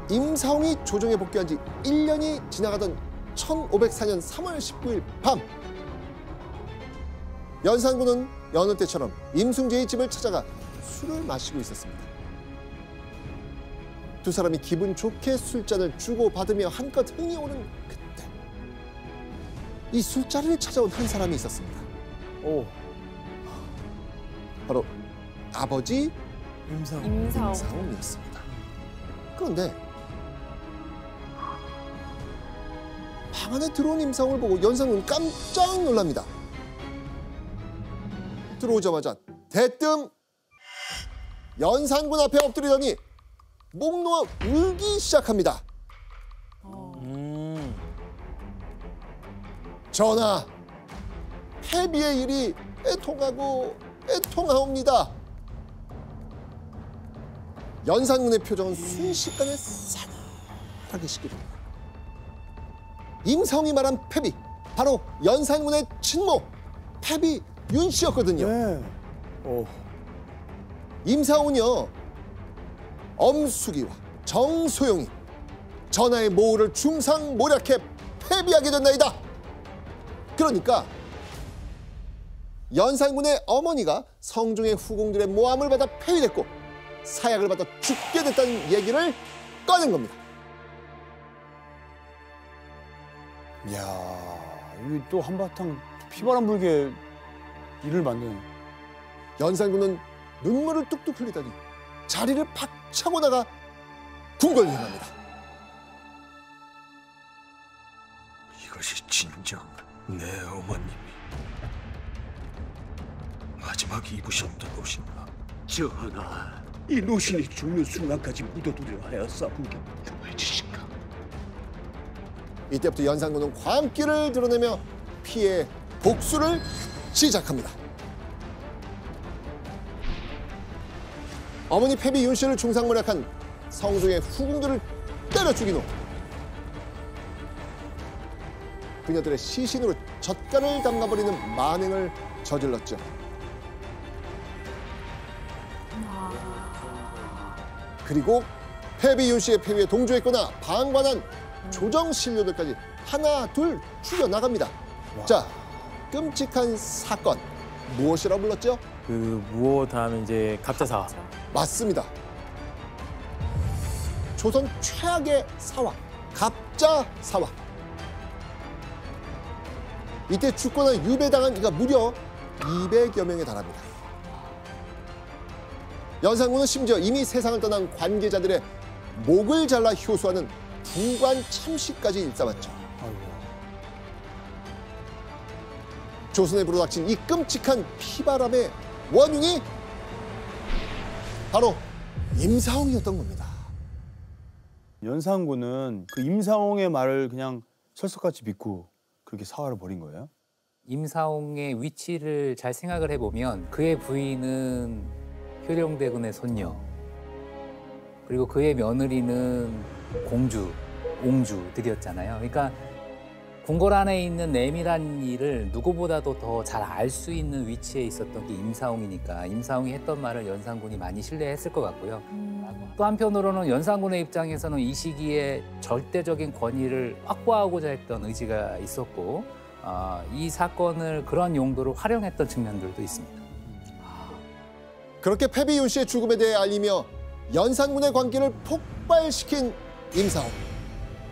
임사홍이 조정에 복귀한 지 1년이 지나가던 1504년 3월 19일 밤, 연산군은 여느 때처럼 임승재의 집을 찾아가 술을 마시고 있었습니다. 두 사람이 기분 좋게 술잔을 주고받으며 한껏 흥이 오는 그때, 이 술자리를 찾아온 한 사람이 있었습니다. 바로 아버지 임사홍이었습니다. 그런데 방 안에 들어온 임사홍을 보고 연산군은 깜짝 놀랍니다. 들어오자마자 대뜸 연산군 앞에 엎드리더니 목 놓아 울기 시작합니다. 전하, 패비의 일이 애통하옵니다. 연산군의 표정은 순식간에 싸늘하게 식게 됩니다. 임사홍이 말한 패비, 바로 연산군의 친모 패비 윤 씨였거든요. 임사홍은요, 엄숙이와 정소영이 전하의 모후를 중상모략해 패비하게 된다이다. 그러니까 연산군의 어머니가 성종의 후궁들의 모함을 받아 폐위됐고 사약을 받아 죽게 됐다는 얘기를 꺼낸 겁니다. 이야, 이게 또 한바탕 피바람 불게 일을 만드네. 연산군은 눈물을 뚝뚝 흘리더니 자리를 박차고 나가 궁궐로 향합니다. 이것이 진정 내 어머님이 마지막 입으셨던 옷인가? 전하, 이 노신이 죽는 순간까지 묻어두려 하였사옵니다. 구해주신가? 이때부터 연산군은 광기를 드러내며 피해 복수를 시작합니다. 어머니 패비 윤 씨를 중상모략한 성종의 후궁들을 때려 죽인 후 그녀들의 시신으로 젓갈을 담가버리는 만행을 저질렀죠. 그리고 패비 윤 씨의 폐위에 동조했거나 방관한 조정 신료들까지 하나 둘 죽여나갑니다. 자, 끔찍한 사건 무엇이라 불렀죠? 그 무엇 하면 이제 갑자사. 맞습니다. 조선 최악의 사화, 갑자사화. 이때 죽거나 유배당한 이가 무려 200여 명에 달합니다. 연산군은 심지어 이미 세상을 떠난 관계자들의 목을 잘라 효수하는 부관 참시까지 일삼았죠. 조선에 불어닥친 이 끔찍한 피바람의 원흉이 바로 임사홍이었던 겁니다. 연산군은 그 임사홍의 말을 그냥 철석같이 믿고 그렇게 사활을 벌인 거예요? 임사홍의 위치를 잘 생각을 해보면 그의 부인은 효령대군의 손녀, 그리고 그의 며느리는 공주, 옹주들이었잖아요. 그러니까 궁궐 안에 있는 내밀한 일을 누구보다도 더 잘 알 수 있는 위치에 있었던 게 임사홍이니까 임사홍이 했던 말을 연산군이 많이 신뢰했을 것 같고요. 또 한편으로는 연산군의 입장에서는 이 시기에 절대적인 권위를 확보하고자 했던 의지가 있었고 이 사건을 그런 용도로 활용했던 측면들도 있습니다. 그렇게 패비 윤 씨의 죽음에 대해 알리며 연산군의 관계를 폭발시킨 임사홍,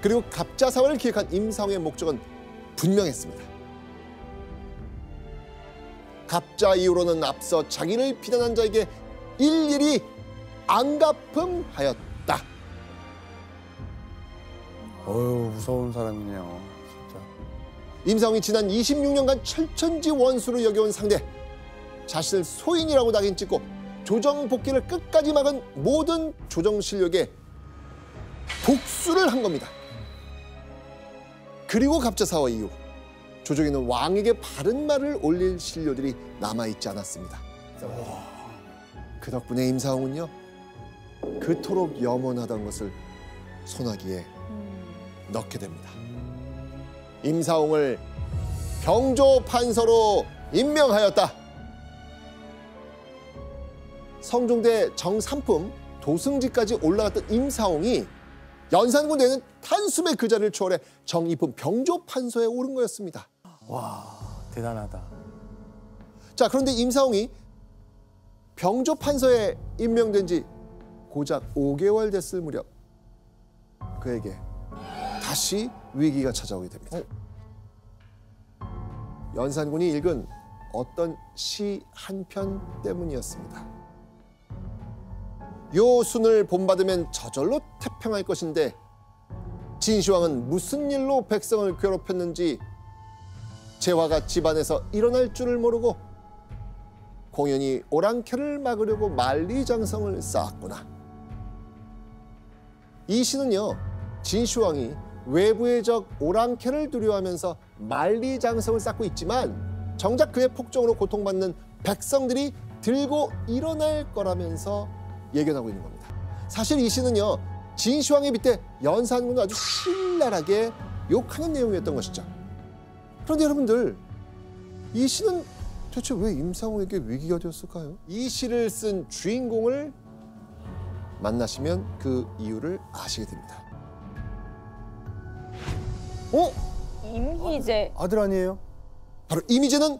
그리고 갑자사화를 기획한 임사홍의 목적은 분명했습니다. 갑자 이후로는 앞서 자기를 비난한 자에게 일일이 안갚음하였다. 어휴, 무서운 사람이네요, 진짜. 임사홍이 지난 26년간 철천지 원수로 여겨온 상대, 자신을 소인이라고 낙인 찍고 조정 복귀를 끝까지 막은 모든 조정 신료에게 복수를 한 겁니다. 그리고 갑자사화 이후 조정에는 왕에게 바른 말을 올릴 신료들이 남아있지 않았습니다. 그 덕분에 임사홍은요, 그토록 염원하던 것을 소나기에 넣게 됩니다. 임사홍을 병조판서로 임명하였다. 성종대 정삼품 도승지까지 올라갔던 임사홍이 연산군 내는 단숨에 그 자리를 초월해 정입훈 병조판서에 오른 거였습니다. 대단하다. 자, 그런데 임사홍이 병조판서에 임명된 지 고작 5개월 됐을 무렵 그에게 다시 위기가 찾아오게 됩니다. 연산군이 읽은 어떤 시 한 편 때문이었습니다. 요 순을 본받으면 저절로 태평할 것인데 진시황은 무슨 일로 백성을 괴롭혔는지 재화가 집안에서 일어날 줄을 모르고 공연히 오랑캐를 막으려고 만리장성을 쌓았구나. 이 시는요, 진시황이 외부의 적 오랑캐를 두려워하면서 만리장성을 쌓고 있지만 정작 그의 폭정으로 고통받는 백성들이 들고 일어날 거라면서 예견하고 있는 겁니다. 사실 이 시는요, 진시황의 빗대 연산군을 아주 신랄하게 욕하는 내용이었던 것이죠. 그런데 여러분들, 이 시는 대체 왜 임사홍에게 위기가 되었을까요? 이 시를 쓴 주인공을 만나시면 그 이유를 아시게 됩니다. 임희재. 아들 아니에요? 바로 임희재는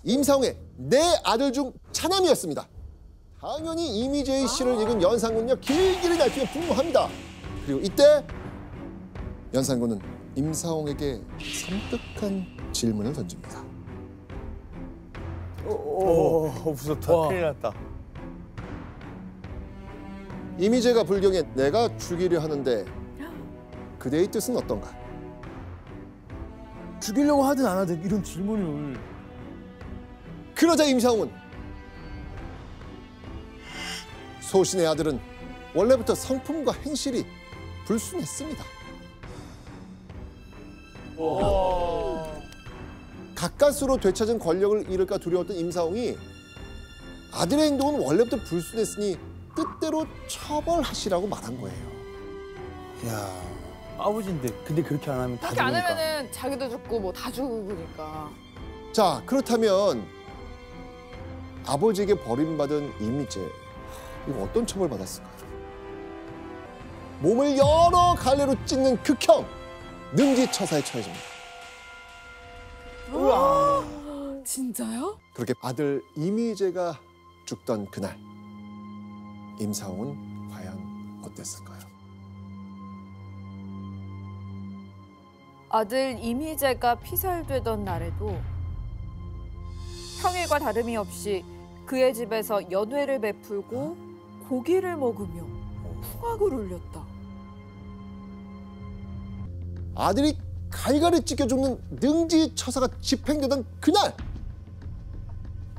임사홍의 네 아들 중 차남이었습니다. 당연히 임희재의 시를 읽은 연산군은요, 길길이 날뛰며 분노합니다. 그리고 이때 연산군은 임사홍에게 섬뜩한 질문을 던집니다. 무섭다. 큰일 났다. 임희재가 불경에 내가 죽이려 하는데 그대의 뜻은 어떤가? 죽이려고 하든 안 하든 이런 질문을. 그러자 임사홍은 소신의 아들은 원래부터 성품과 행실이 불순했습니다. 가까스로 되찾은 권력을 잃을까 두려웠던 임사홍이 아들의 행동은 원래부터 불순했으니 뜻대로 처벌하시라고 말한 거예요. 야, 아버지인데 근데 그렇게 안 하면 다 그렇게 안 죽으니까. 하면은 자기도 죽고 뭐 다 죽으니까. 자, 그렇다면 아버지에게 버림받은 임희재, 이거 어떤 처벌을 받았을까요? 몸을 여러 갈래로 찢는 극형, 능지처사에 처해집니다. 우와. 진짜요? 그렇게 아들 임희재가 죽던 그날, 임사홍은 과연 어땠을까요? 아들 임희재가 피살되던 날에도 평일과 다름이 없이 그의 집에서 연회를 베풀고 고기를 먹으며 풍악을 울렸다. 아들이 갈갈이 찢겨 죽는 능지처사가 집행되던 그날,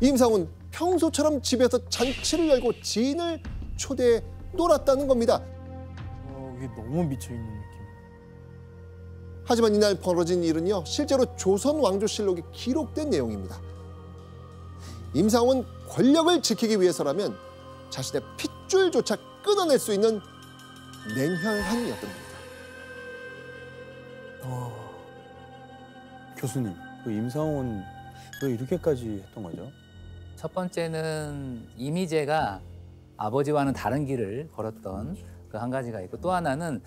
임사홍은 평소처럼 집에서 잔치를 열고 지인을 초대해 놀았다는 겁니다. 이게 너무 미쳐있는 느낌. 하지만 이날 벌어진 일은요, 실제로 조선 왕조실록에 기록된 내용입니다. 임사홍은 권력을 지키기 위해서라면 자신의 핏줄조차 끊어낼 수 있는 냉혈한이었던 겁니다. 교수님, 그 임사홍은 왜 이렇게까지 했던 거죠? 첫 번째는 임희재가 아버지와는 다른 길을 걸었던 그 한 가지가 있고, 또 하나는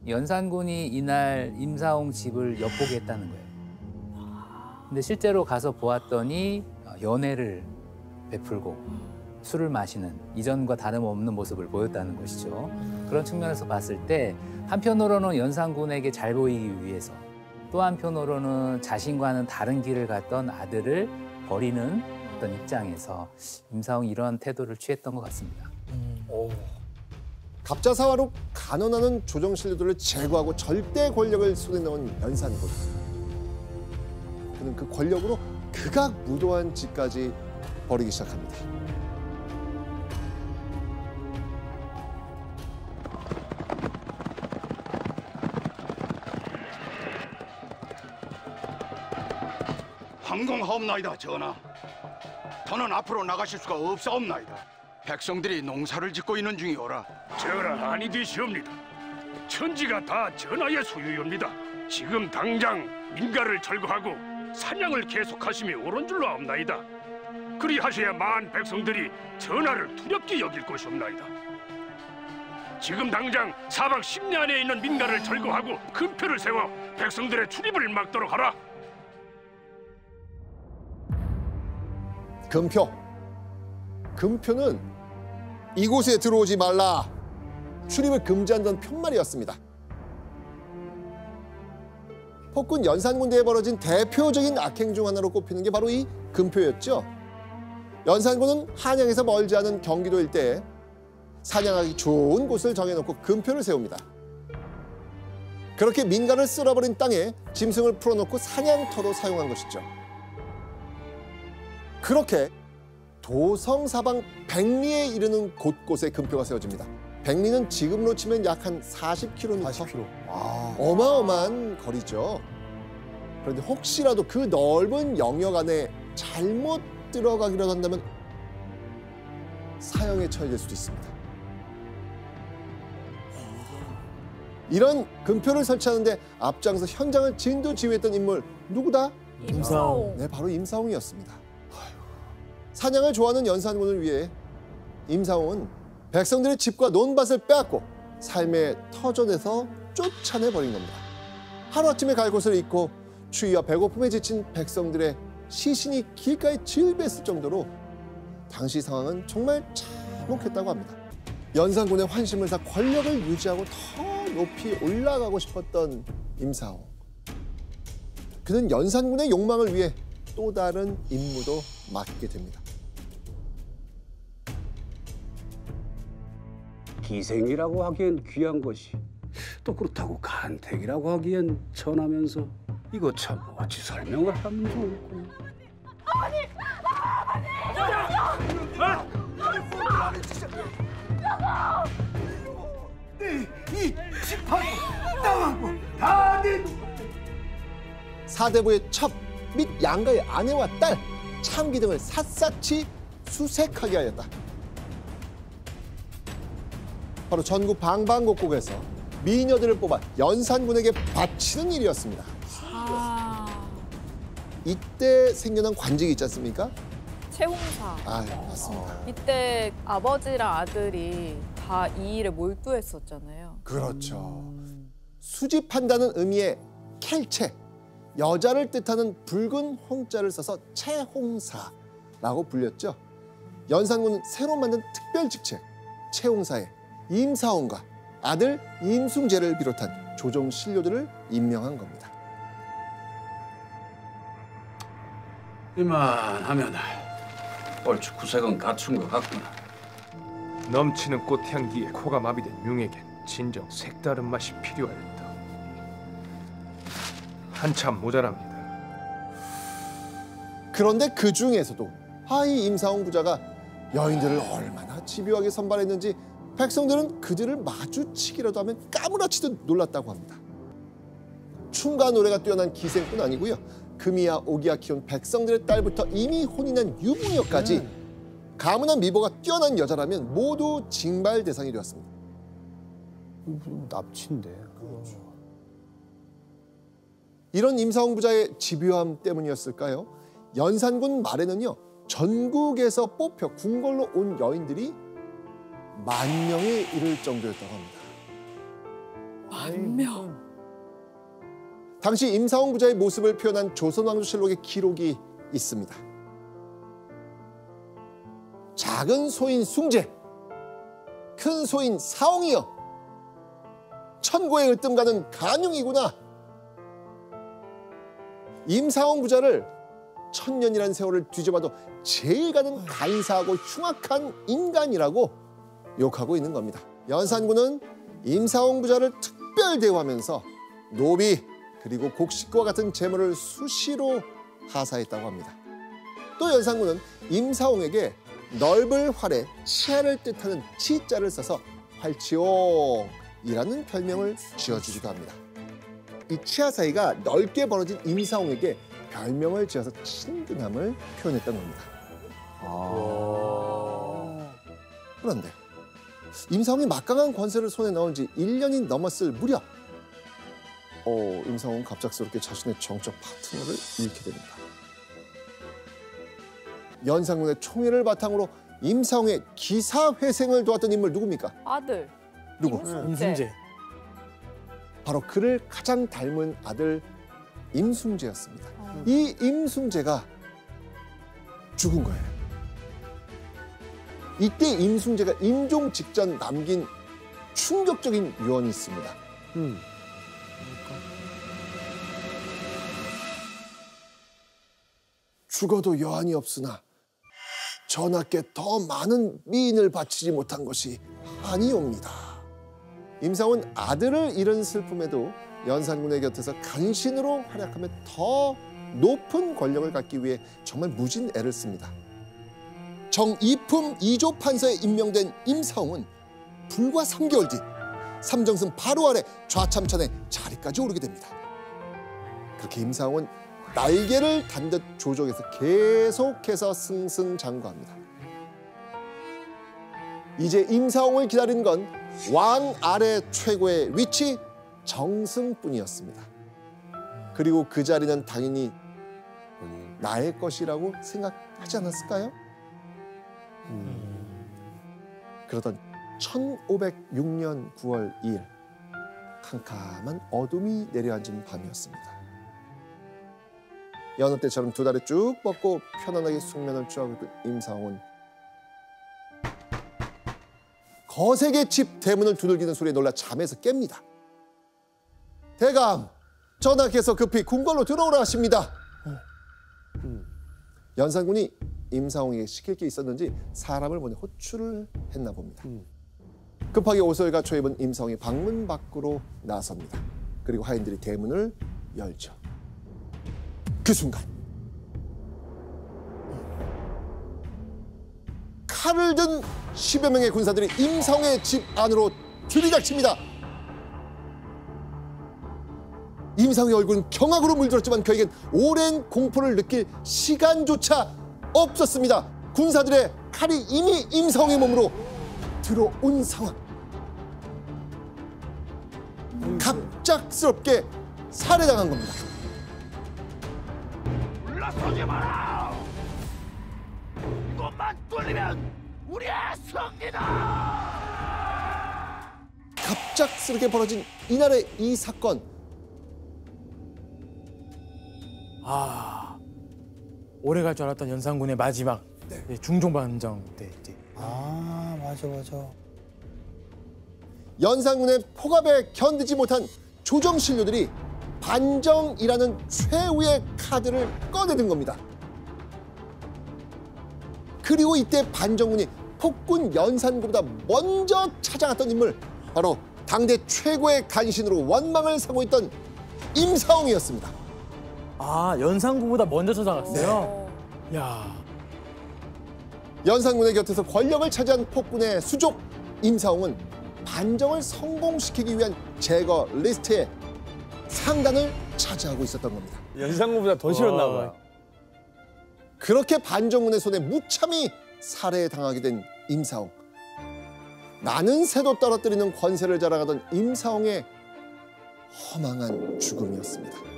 연산군이 이날 임사홍 집을 엿보게 했다는 거예요. 근데 실제로 가서 보았더니 연회를 베풀고 술을 마시는 이전과 다름없는 모습을 보였다는 것이죠. 그런 측면에서 봤을 때 한편으로는 연산군에게 잘 보이기 위해서, 또 한편으로는 자신과는 다른 길을 갔던 아들을 버리는 어떤 입장에서 임사홍이 이런 태도를 취했던 것 같습니다. 갑자사화로 간언하는 조정신료들을 제거하고 절대 권력을 손에 넣은 연산군. 그는 그 권력으로 극악무도한 짓까지 벌이기 시작합니다. 황공하옵나이다, 전하. 더는 앞으로 나가실 수가 없사옵나이다. 백성들이 농사를 짓고 있는 중이오라. 전하, 아니 되시옵니다. 천지가 다 전하의 소유입니다. 지금 당장 민가를 철거하고 사냥을 계속하심이 옳은 줄로 아옵나이다. 그리하셔야 만 백성들이 전하를 두렵게 여길 것이옵나이다. 지금 당장 사방 10리 안에 있는 민가를 철거하고 금표를 세워 백성들의 출입을 막도록 하라. 금표는 이곳에 들어오지 말라, 출입을 금지한다는 편말이었습니다. 폭군 연산군대에 벌어진 대표적인 악행 중 하나로 꼽히는 게 바로 이 금표였죠. 연산군은 한양에서 멀지 않은 경기도 일대에 사냥하기 좋은 곳을 정해놓고 금표를 세웁니다. 그렇게 민가를 쓸어버린 땅에 짐승을 풀어놓고 사냥터로 사용한 것이죠. 그렇게 도성 사방 100리에 이르는 곳곳에 금표가 세워집니다. 100리는 지금으로 치면 약 한 40km. 40km. 어마어마한 거리죠. 그런데 혹시라도 그 넓은 영역 안에 잘못 들어가기라도 한다면 사형에 처해질 수도 있습니다. 이런 금표를 설치하는데 앞장서 현장을 진두지휘했던 인물 누구다? 임사옹. 네, 바로 임사옹이었습니다. 사냥을 좋아하는 연산군을 위해 임사옹은 백성들의 집과 논밭을 빼앗고 삶의 터전에서 쫓아내버린 겁니다. 하루아침에 갈 곳을 잃고 추위와 배고픔에 지친 백성들의 시신이 길가에 질비했을 정도로 당시 상황은 정말 참혹했다고 합니다. 연산군의 환심을 사 권력을 유지하고 더 높이 올라가고 싶었던 임사옹. 그는 연산군의 욕망을 위해 또 다른 임무도 맡게 됩니다. 기생이라고 하기엔 귀한 것이, 또 그렇다고 간택이라고 하기엔 천하면서 이거 참 어찌 설명을 하면 좋을까? 이 집하고 땅하고 다 내. 사대부의 첩 및 양가의 아내와 딸, 참기 등을 샅샅이 수색하게 하였다. 바로 전국 방방곡곡에서 미녀들을 뽑아 연산군에게 바치는 일이었습니다. 이때 생겨난 관직이 있지 않습니까? 채홍사. 맞습니다. 이때 아버지랑 아들이 다 이 일에 몰두했었잖아요. 그렇죠. 수집한다는 의미의 켈체, 여자를 뜻하는 붉은 홍자를 써서 채홍사라고 불렸죠. 연산군은 새로 만든 특별 직책 채홍사에 임사옹과 아들 임숭재를 비롯한 조정 신료들을 임명한 겁니다. 이만하면 얼추 구색은 갖춘 것 같구나. 넘치는 꽃향기에 코가 마비된 융에겐 진정 색다른 맛이 필요하였다. 한참 모자랍니다. 그런데 그 중에서도 이 임사옹 부자가 여인들을 얼마나 집요하게 선발했는지 백성들은 그들을 마주치기라도 하면 까무라치듯 놀랐다고 합니다. 춤과 노래가 뛰어난 기생뿐 아니고요. 금이야 오기야 키운 백성들의 딸부터 이미 혼이 난 유부녀까지 가문한 미모가 뛰어난 여자라면 모두 징발 대상이 되었습니다. 납치인데. 이런 임사옹 부자의 집요함 때문이었을까요? 연산군 말에는요. 전국에서 뽑혀 궁궐로 온 여인들이 10,000명에 이를 정도였다고 합니다. 10,000명. 당시 임사옹 부자의 모습을 표현한 조선왕조실록의 기록이 있습니다. 작은 소인 숭재, 큰 소인 사옹이여, 천고의 으뜸가는 간용이구나. 임사옹 부자를 1000년이라는 세월을 뒤져봐도 제일 가는 간사하고 흉악한 인간이라고 욕하고 있는 겁니다. 연산군은 임사옹 부자를 특별 대우하면서 노비 그리고 곡식과 같은 재물을 수시로 하사했다고 합니다. 또 연산군은 임사옹에게 넓을 활에 치아를 뜻하는 치자를 써서 활치옹이라는 별명을 지어주기도 합니다. 이 치아 사이가 넓게 벌어진 임사옹에게 별명을 지어서 친근함을 표현했던 겁니다. 그런데 임사옹이 막강한 권세를 손에 넣은 지 1년이 넘었을 무렵 임사옹은 갑작스럽게 자신의 정적 파트너를 잃게 됩니다. 연산군의 총애를 바탕으로 임사옹의 기사회생을 도왔던 인물 누굽니까? 아들. 누구? 임순재. 바로 그를 가장 닮은 아들 임숭재였습니다. 이 임숭재가 죽은 거예요. 이때 임숭재가 임종 직전 남긴 충격적인 유언이 있습니다. 죽어도 여한이 없으나 전하께 더 많은 미인을 바치지 못한 것이 아니옵니다. 임상훈은 아들을 잃은 슬픔에도 연산군의 곁에서 간신으로 활약하며 더 높은 권력을 갖기 위해 정말 무진 애를 씁니다. 정이품 2조 판서에 임명된 임상훈은 불과 3개월 뒤 삼정승 바로 아래 좌참찬의 자리까지 오르게 됩니다. 그렇게 임상훈은 날개를 단 듯 조정에서 계속해서 승승장구합니다. 이제 임상훈을 기다린 건 왕 아래 최고의 위치 정승뿐이었습니다. 그리고 그 자리는 당연히 나의 것이라고 생각하지 않았을까요? 그러던 1506년 9월 2일 캄캄한 어둠이 내려앉은 밤이었습니다. 여느 때처럼 두 다리 쭉 뻗고 편안하게 숙면을 취하고 있던 임상훈은 거세게 집 대문을 두들기는 소리에 놀라 잠에서 깹니다. 대감, 전하께서 급히 궁궐로 들어오라 하십니다. 연산군이 임상홍에게 시킬 게 있었는지 사람을 보내 호출을 했나 봅니다. 급하게 옷을 갖춰 입은 임상홍이 방문 밖으로 나섭니다. 그리고 하인들이 대문을 열죠. 그 순간 칼을 든 10여 명의 군사들이 임상홍의 집 안으로 들이닥칩니다. 임상홍의 얼굴은 경악으로 물들었지만 그에겐 오랜 공포를 느낄 시간조차 없었습니다. 군사들의 칼이 이미 임상홍의 몸으로 들어온 상황. 갑작스럽게 살해당한 겁니다. 물러서지 마라! 이것만 뚫리면 우리의 승리다! 갑작스럽게 벌어진 이날의 이 사건. 오래 갈 줄 알았던 연산군의 마지막 중종반정 때 이제. 아, 맞아. 연산군의 폭압에 견디지 못한 조정 신료들이 반정이라는 최후의 카드를 꺼내든 겁니다. 그리고 이때 반정군이 폭군 연산군보다 먼저 찾아갔던 인물, 바로 당대 최고의 간신으로 원망을 사고 있던 임상홍이었습니다. 연산군보다 먼저 찾아갔어요? 야. 연산군의 곁에서 권력을 차지한 폭군의 수족 임상홍은 반정을 성공시키기 위한 제거 리스트에 상단을 차지하고 있었던 겁니다. 연산군보다 더 싫었나 봐요. 그렇게 반정군의 손에 무참히 살해당하게 된 임상홍. 많은 새도 떨어뜨리는 권세를 자랑하던 임상홍의 허망한 죽음이었습니다.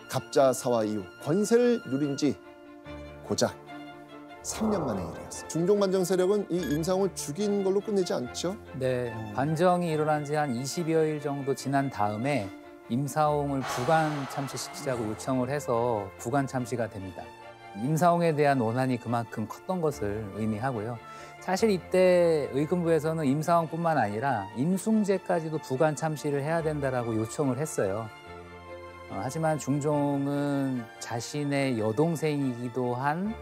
갑자사화 이후 권세를 누린 지 고작 3년 만의 일이었습니다. 중종반정 세력은 이 임상홍을 죽인 걸로 끝내지 않죠? 네, 반정이 일어난 지 한 20여일 정도 지난 다음에 임상홍을 부관 참시시키자고 요청을 해서 부관 참시가 됩니다. 임상홍에 대한 원한이 그만큼 컸던 것을 의미하고요. 사실 이때 의금부에서는 임상홍뿐만 아니라 임숭재까지도 부관 참시를 해야 된다라고 요청을 했어요. 하지만 중종은 자신의 여동생이기도 한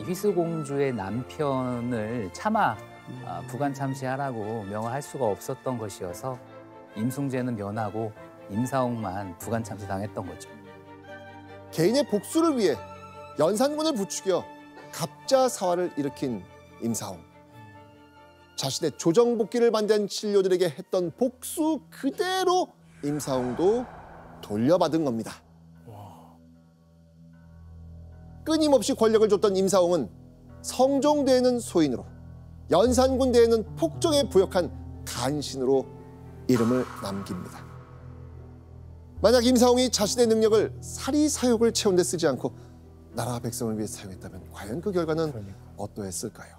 휘슬공주의 남편을 차마 부관 참시하라고 명을 할 수가 없었던 것이어서 임숭재는 면하고 임상홍만 부관 참시 당했던 거죠. 개인의 복수를 위해 연산군을 부추겨 갑자사화를 일으킨 임상홍. 자신의 조정복귀를 반대한 신료들에게 했던 복수 그대로 임상홍도 돌려받은 겁니다. 끊임없이 권력을 줬던 임상홍은 성종대에는 소인으로, 연산군대에는 폭정에 부역한 간신으로 이름을 남깁니다. 만약 임상홍이 자신의 능력을 사리사욕을 채운 데 쓰지 않고 나라 백성을 위해 사용했다면 과연 그 결과는 어떠했을까요?